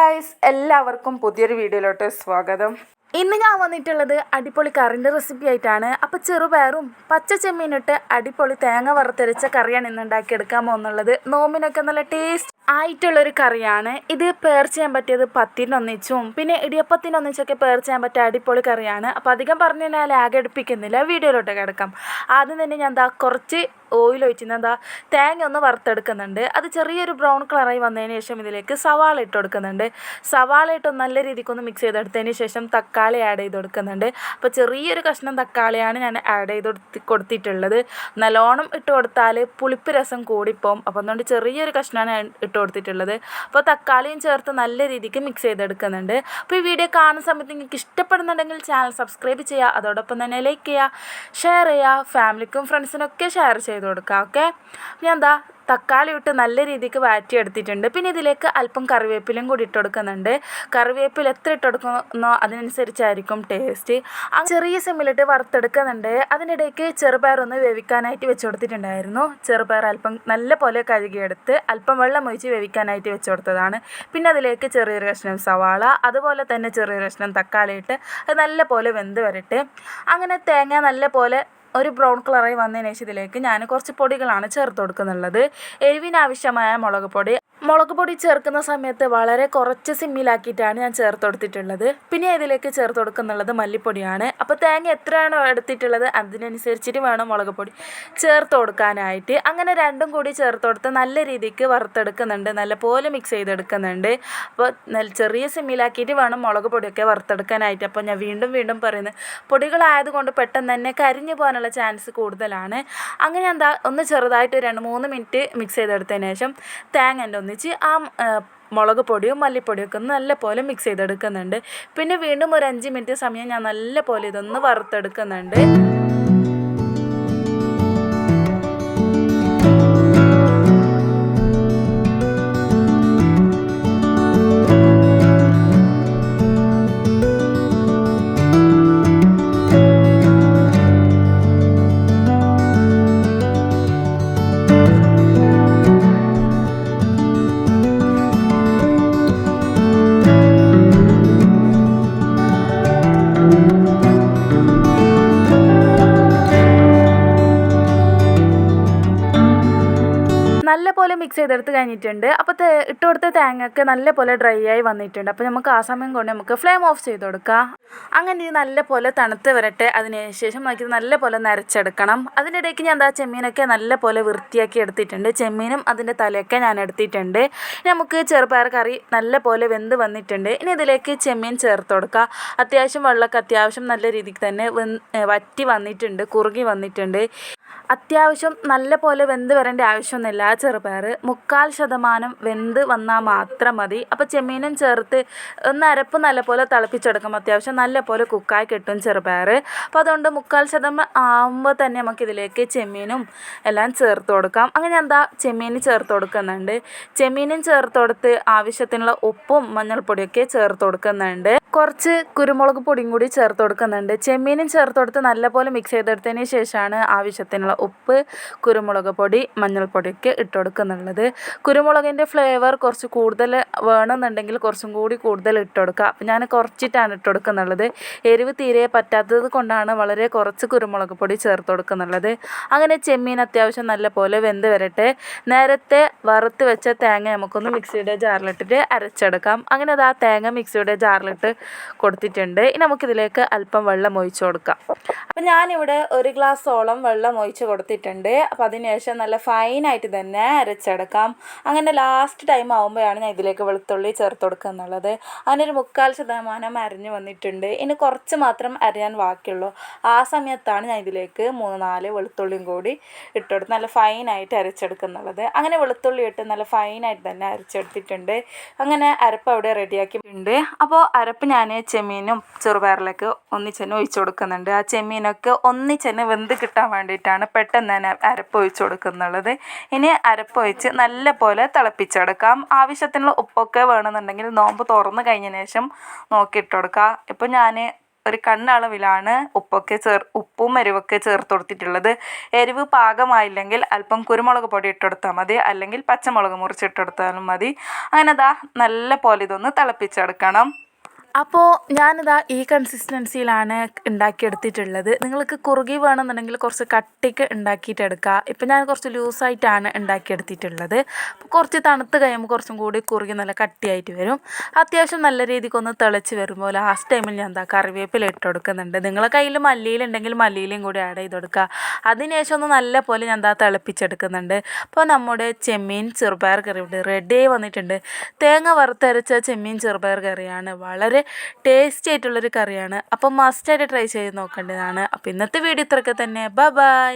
Guys, എല്ലാവർക്കും പുതിയൊരു വീഡിയോയിലോട്ട് സ്വാഗതം. ഇന്ന് ഞാൻ വന്നിട്ടുള്ളത് അടിപൊളി കറിൻ്റെ റെസിപ്പി ആയിട്ടാണ്. അപ്പോൾ ചെറുപയറും പച്ച ചെമ്മീനിട്ട് അടിപൊളി തേങ്ങ വറുത്തരച്ച കറിയാണ് ഇന്ന് ഉണ്ടാക്കിയെടുക്കാൻ പോകുന്നുള്ളത്. നോമ്പിനൊക്കെ നല്ല ടേസ്റ്റ് ആയിട്ടുള്ളൊരു കറിയാണ് ഇത്. പെയർ ചെയ്യാൻ പറ്റിയത് പത്തിനൊന്നിച്ചും പിന്നെ ഇടിയപ്പത്തിനൊന്നിച്ചൊക്കെ പെയർ ചെയ്യാൻ പറ്റിയ അടിപൊളി കറിയാണ്. അപ്പോൾ അധികം പറഞ്ഞു കഴിഞ്ഞാൽ ആകെ അടുപ്പിക്കുന്നില്ല, വീഡിയോയിലോട്ട് കിടക്കാം. ആദ്യം തന്നെ ഞാൻ കുറച്ച് ഓയിൽ ഒഴിച്ച് തേങ്ങ ഒന്ന് വറുത്തെടുക്കുന്നുണ്ട്. അത് ചെറിയൊരു ബ്രൗൺ കളറായി വന്നതിന് ശേഷം ഇതിലേക്ക് സവാള ഇട്ട് കൊടുക്കുന്നുണ്ട്. സവാള ഇട്ട് നല്ല രീതിക്കൊന്ന് മിക്സ് ചെയ്തെടുത്തതിന് ശേഷം തക്കാളി ആഡ് ചെയ്ത് കൊടുക്കുന്നുണ്ട്. അപ്പോൾ ചെറിയൊരു കഷ്ണം തക്കാളിയാണ് ഞാൻ ആഡ് ചെയ്ത് കൊടുത്തിട്ടുള്ളത്. നല്ലോണം ഇട്ട് കൊടുത്താൽ പുളിപ്പ് രസം കൂടിപ്പോവും. അപ്പോൾ അതുകൊണ്ട് ചെറിയൊരു കഷ്ണമാണ് ഇട്ട് കൊടുത്തിട്ടുള്ളത്. അപ്പോൾ തക്കാളിയും ചേർത്ത് നല്ല രീതിക്ക് മിക്സ് ചെയ്തെടുക്കുന്നുണ്ട്. അപ്പോൾ ഈ വീഡിയോ കാണുന്ന സമയത്ത് നിങ്ങൾക്ക് ഇഷ്ടപ്പെടുന്നുണ്ടെങ്കിൽ ചാനൽ സബ്സ്ക്രൈബ് ചെയ്യുക, അതോടൊപ്പം തന്നെ ലൈക്ക് ചെയ്യുക, ഷെയർ ചെയ്യുക, ഫാമിലിക്കും ഫ്രണ്ട്സിനൊക്കെ ഷെയർ ചെയ്ത് കൊടുക്കുക. ഓക്കെ, ഞാൻ തക്കാളി ഇട്ട് നല്ല രീതിക്ക് വാറ്റിയെടുത്തിട്ടുണ്ട്. പിന്നെ ഇതിലേക്ക് അല്പം കറിവേപ്പിലയും കൂടി ഇട്ട് കൊടുക്കുന്നുണ്ട്. കറിവേപ്പില എത്ര ഇട്ട് കൊടുക്കുന്നോ അതിനനുസരിച്ചായിരിക്കും ടേസ്റ്റ്. ചെറിയ സിമ്മിലിട്ട് വറുത്തെടുക്കുന്നുണ്ട്. അതിനിടയ്ക്ക് ചെറുപയർ ഒന്ന് വേവിക്കാനായിട്ട് വെച്ച് കൊടുത്തിട്ടുണ്ടായിരുന്നു. ചെറുപയർ അല്പം നല്ല പോലെ കഴുകിയെടുത്ത് അല്പം വെള്ളം ഒഴിച്ച് വേവിക്കാനായിട്ട് വെച്ച് കൊടുത്തതാണ്. പിന്നെ അതിലേക്ക് ചെറിയൊരു കഷ്ണം സവാള, അതുപോലെ തന്നെ ചെറിയൊരു കഷ്ണം തക്കാളി ഇട്ട് അത് നല്ല പോലെ വെന്ത് വരട്ടെ. അങ്ങനെ തേങ്ങ നല്ല പോലെ ഒരു ബ്രൗൺ കളറായി വന്നതിന് ശേഷം ഇതിലേക്ക് ഞാൻ കുറച്ച് പൊടികളാണ് ചേർത്ത് കൊടുക്കുന്നുള്ളത്. എരിവിനാവശ്യമായ മുളക് പൊടി ചേർക്കുന്ന സമയത്ത് വളരെ കുറച്ച് സിമ്മിലാക്കിയിട്ടാണ് ഞാൻ ചേർത്ത് കൊടുത്തിട്ടുള്ളത്. പിന്നെ ഇതിലേക്ക് ചേർത്ത് കൊടുക്കുന്നുള്ളത് മല്ലിപ്പൊടിയാണ്. അപ്പോൾ തേങ്ങ എത്രയാണോ എടുത്തിട്ടുള്ളത് അതിനനുസരിച്ചിട്ട് വേണം മുളക് പൊടി ചേർത്ത് കൊടുക്കാനായിട്ട്. അങ്ങനെ രണ്ടും കൂടി ചേർത്ത് കൊടുത്ത് നല്ല രീതിക്ക് വറുത്തെടുക്കുന്നുണ്ട്, നല്ലപോലെ മിക്സ് ചെയ്തെടുക്കുന്നുണ്ട്. അപ്പോൾ ചെറിയ സിമ്മിലാക്കിയിട്ട് വേണം മുളക് പൊടിയൊക്കെ വറുത്തെടുക്കാനായിട്ട്. അപ്പോൾ ഞാൻ വീണ്ടും പറയുന്നത്, പൊടികളായതുകൊണ്ട് പെട്ടെന്ന് തന്നെ കരിഞ്ഞു പോകാനുള്ള ചാൻസ് കൂടുതലാണ്. അങ്ങനെ ഒന്ന് ചെറുതായിട്ട് 2-3 മിനിറ്റ് മിക്സ് ചെയ്തെടുത്തതിന് ശേഷം തേങ്ങൻ്റെ ഒന്നിച്ച് ആ മുളക് പൊടിയും മല്ലിപ്പൊടിയൊക്കെ ഒന്ന് നല്ല പോലെ മിക്സ് ചെയ്തെടുക്കുന്നുണ്ട്. പിന്നെ വീണ്ടും ഒരു 5 മിനിറ്റ് സമയം ഞാൻ നല്ല പോലെ ഇതൊന്ന് വറുത്തെടുക്കുന്നുണ്ട്. നല്ല പോലെ മിക്സ് ചെയ്തെടുത്ത് കഴിഞ്ഞിട്ടുണ്ട്. അപ്പോൾ ഇട്ട് കൊടുത്ത തേങ്ങയൊക്കെ നല്ല പോലെ ഡ്രൈ ആയി വന്നിട്ടുണ്ട്. അപ്പോൾ നമുക്ക് ആ സമയം കൊണ്ട് നമുക്ക് ഫ്ലെയിം ഓഫ് ചെയ്ത് കൊടുക്കാം. അങ്ങനെ ഇത് നല്ല പോലെ തണുത്ത് വരട്ടെ. അതിനുശേഷം നമുക്ക് നല്ല പോലെ നരച്ചെടുക്കണം. അതിനിടയ്ക്ക് ഞാൻ ചെമ്മീനൊക്കെ നല്ല പോലെ വൃത്തിയാക്കി എടുത്തിട്ടുണ്ട്. ചെമ്മീനും അതിൻ്റെ തലയൊക്കെ ഞാൻ എടുത്തിട്ടുണ്ട്. നമുക്ക് ചെറുപയർ കറി നല്ല പോലെ വെന്ത് വന്നിട്ടുണ്ട്. ഇനി ഇതിലേക്ക് ചെമ്മീൻ ചേർത്ത് കൊടുക്കുക. അത്യാവശ്യം വെള്ളമൊക്കെ അത്യാവശ്യം നല്ല രീതിക്ക് തന്നെ വറ്റി വന്നിട്ടുണ്ട്, കുറുകി വന്നിട്ടുണ്ട്. അത്യാവശ്യം നല്ല പോലെ വെന്ത് വരേണ്ട ആവശ്യമൊന്നുമില്ല. ചെറുപയർ 3/4% വെന്ത് വന്നാൽ മാത്രം മതി. അപ്പോൾ ചെമ്മീനും ചേർത്ത് ഒന്ന് അരപ്പ് നല്ല പോലെ തിളപ്പിച്ചെടുക്കും. അത്യാവശ്യം നല്ല പോലെ കുക്കായി കിട്ടും ചെറുപയർ. അപ്പോൾ അതുകൊണ്ട് 3/4% ആകുമ്പോൾ തന്നെ നമുക്കിതിലേക്ക് ചെമ്മീനും എല്ലാം ചേർത്ത് കൊടുക്കാം. അങ്ങനെ ഞാൻ ചെമ്മീൻ ചേർത്ത് കൊടുക്കുന്നുണ്ട്. ചെമ്മീനും ചേർത്ത് കൊടുത്ത് ആവശ്യത്തിനുള്ള ഉപ്പും മഞ്ഞൾപ്പൊടിയൊക്കെ ചേർത്ത് കൊടുക്കുന്നുണ്ട്. കുറച്ച് കുരുമുളക് പൊടിയും കൂടി ചേർത്ത് കൊടുക്കുന്നുണ്ട്. ചെമ്മീനും ചേർത്ത് കൊടുത്ത് നല്ലപോലെ മിക്സ് ചെയ്തെടുത്തതിന് ശേഷമാണ് ആവശ്യത്തിനുള്ള ഉപ്പ്, കുരുമുളക് പൊടി, മഞ്ഞൾപ്പൊടിയൊക്കെ ഇട്ട് കൊടുക്കുന്നുള്ളത്. കുരുമുളകിൻ്റെ ഫ്ലേവർ കുറച്ച് കൂടുതൽ വേണമെന്നുണ്ടെങ്കിൽ കുറച്ചും കൂടി കൂടുതൽ ഇട്ട് കൊടുക്കുക. അപ്പം ഞാൻ കുറച്ചിട്ടാണ് ഇട്ട് കൊടുക്കുന്നുള്ളത്. എരിവ് തീരെ പറ്റാത്തത് കൊണ്ടാണ് വളരെ കുറച്ച് കുരുമുളക് പൊടി ചേർത്ത് കൊടുക്കുന്നുള്ളത്. അങ്ങനെ ചെമ്മീൻ അത്യാവശ്യം നല്ല പോലെ വെന്ത് വരട്ടെ. നേരത്തെ വറുത്ത് വെച്ച തേങ്ങ നമുക്കൊന്ന് മിക്സിയുടെ ജാറിലിട്ടിട്ട് അരച്ചെടുക്കാം. അങ്ങനെ അത് ആ തേങ്ങ മിക്സിയുടെ ജാറിലിട്ട് കൊടുത്തിട്ടുണ്ട്. ഇനി നമുക്കിതിലേക്ക് അല്പം വെള്ളം ഒഴിച്ച് കൊടുക്കാം. അപ്പം ഞാനിവിടെ 1 ഗ്ലാസ്സോളം വെള്ളം ഒഴിച്ച് കൊടുത്തിട്ടുണ്ട്. അപ്പോൾ അതിനുശേഷം നല്ല ഫൈനായിട്ട് തന്നെ അരച്ചെടുക്കാം. അങ്ങനെ ലാസ്റ്റ് ടൈം ആകുമ്പോഴാണ് ഞാൻ ഇതിലേക്ക് വെളുത്തുള്ളി ചേർത്ത് കൊടുക്കുക എന്നുള്ളത്. അതിനൊരു 3/4% അരിഞ്ഞ് വന്നിട്ടുണ്ട്. ഇനി കുറച്ച് മാത്രം അരിയാൻ ബാക്കിയുള്ളൂ. ആ സമയത്താണ് ഞാൻ ഇതിലേക്ക് 3-4 വെളുത്തുള്ളിയും കൂടി ഇട്ടുകൊടുത്ത് നല്ല ഫൈനായിട്ട് അരച്ചെടുക്കുന്നുള്ളത്. അങ്ങനെ വെളുത്തുള്ളി ഇട്ട് നല്ല ഫൈനായിട്ട് തന്നെ അരച്ചെടുത്തിട്ടുണ്ട്. അങ്ങനെ അരപ്പ് അവിടെ റെഡിയാക്കിയിട്ടുണ്ട്. അപ്പോൾ അരപ്പ് ഞാൻ ചെമ്മീനും ചെറുപയറിലേക്ക് ഒന്നിച്ചെന്നെ ഒഴിച്ച് കൊടുക്കുന്നുണ്ട്. ആ ചെമ്മീനൊക്കെ ഒന്നിച്ചെന്നെ വെന്ത് കിട്ടാൻ വേണ്ടിയിട്ടാണ് പെട്ടെന്ന് തന്നെ അരപ്പ് ഒഴിച്ച് കൊടുക്കുന്നുള്ളത്. ഇനി അരപ്പ് ഒഴിച്ച് നല്ല പോലെ തിളപ്പിച്ചെടുക്കാം. ആവശ്യത്തിനുള്ള ഉപ്പൊക്കെ വേണമെന്നുണ്ടെങ്കിൽ നോമ്പ് തുറന്ന് കഴിഞ്ഞതിന് ശേഷം നോക്കിയിട്ട് കൊടുക്കുക. ഇപ്പോൾ ഞാൻ ഒരു കണ്ണളവിലാണ് ഉപ്പും എരിവൊക്കെ ചേർത്ത് കൊടുത്തിട്ടുള്ളത്. എരിവ് പാകമായില്ലെങ്കിൽ അല്പം കുരുമുളക് പൊടി ഇട്ടെടുത്താൽ മതി, അല്ലെങ്കിൽ പച്ചമുളക് മുറിച്ചിട്ടെടുത്താലും മതി. അങ്ങനെ നല്ല പോലെ ഇതൊന്ന് തിളപ്പിച്ചെടുക്കണം. അപ്പോൾ ഞാനിതാ ഈ കൺസിസ്റ്റൻസിയിലാണ് ഉണ്ടാക്കിയെടുത്തിട്ടുള്ളത്. നിങ്ങൾക്ക് കുറുകി വേണമെന്നുണ്ടെങ്കിൽ കുറച്ച് കട്ടിക്ക് ഉണ്ടാക്കിയിട്ടെടുക്കുക. ഇപ്പം ഞാൻ കുറച്ച് ലൂസായിട്ടാണ് ഉണ്ടാക്കിയെടുത്തിട്ടുള്ളത്. അപ്പോൾ കുറച്ച് തണുത്ത് കഴിയുമ്പോൾ കുറച്ചും കൂടി കുറുകി നല്ല കട്ടിയായിട്ട് വരും. അത്യാവശ്യം നല്ല രീതിക്കൊന്ന് തിളച്ച് വരുമ്പോൾ ലാസ്റ്റ് ടൈമിൽ ഞാൻ കറിവേപ്പില ഇട്ട് കൊടുക്കുന്നുണ്ട്. നിങ്ങളെ കയ്യിൽ മല്ലിയിലുണ്ടെങ്കിൽ മല്ലിയിലും കൂടി ആഡ് ചെയ്ത് കൊടുക്കുക. അതിനുശേഷം ഒന്ന് നല്ല പോലെ ഞാൻ തിളപ്പിച്ചെടുക്കുന്നുണ്ട്. അപ്പോൾ നമ്മുടെ ചെമ്മീൻ ചെറുപയർ കറി ഇവിടെ റെഡി ആയി വന്നിട്ടുണ്ട്. തേങ്ങ വറുത്തരച്ച ചെമ്മീൻ ചെറുപയർ കറിയാണ്. വളരെ ടേസ്റ്റി ആയിട്ടുള്ളൊരു കറിയാണ്. അപ്പം മസ്റ്റായിട്ട് ട്രൈ ചെയ്ത് നോക്കേണ്ടതാണ്. അപ്പോൾ ഇന്നത്തെ വീഡിയോ ഇത്രയൊക്കെ തന്നെ. ബൈ.